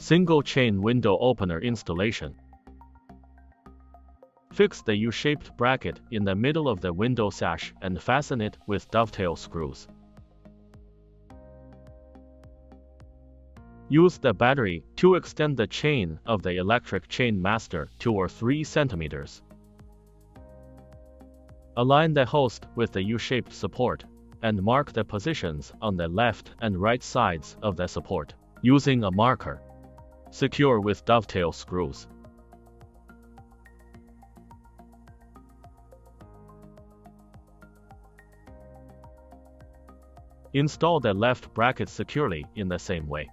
Single chain window opener installation. Fix the U-shaped bracket in the middle of the window sash and fasten it with dovetail screws. Use the battery to extend the chain of the electric chain master 2 or 3 cm. Align the host with the U-shaped support, and mark the positions on the left and right sides of the support, using a marker. Secure with dovetail screws. Install the left bracket securely in the same way.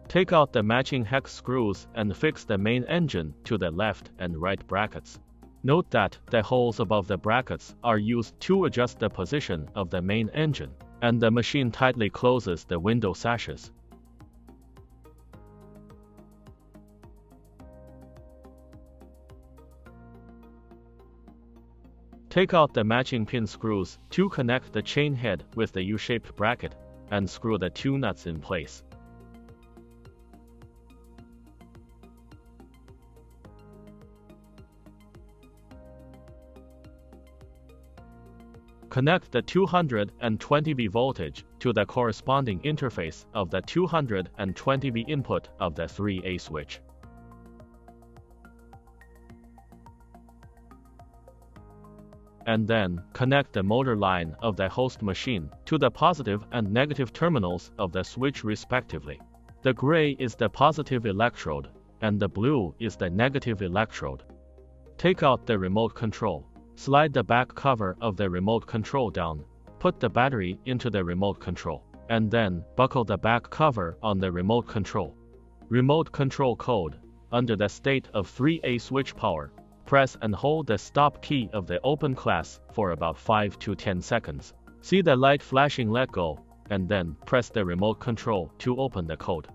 Take out the matching hex screws and fix the main engine to the left and right brackets. Note that the holes above the brackets are used to adjust the position of the main engine, and the machine tightly closes the window sashes. Take out the matching pin screws to connect the chain head with the U-shaped bracket, and screw the 2 nuts in place. Connect the 220V voltage to the corresponding interface of the 220V input of the 3A switch. And then, connect the motor line of the host machine to the positive and negative terminals of the switch respectively. The gray is the positive electrode, and the blue is the negative electrode. Take out the remote control. Slide the back cover of the remote control down, put the battery into the remote control, and then buckle the back cover on the remote control. Remote control code. Under the state of 3A switch power, press and hold the stop key of the open class for about 5 to 10 seconds. See the light flashing, let go, and then press the remote control to open the code.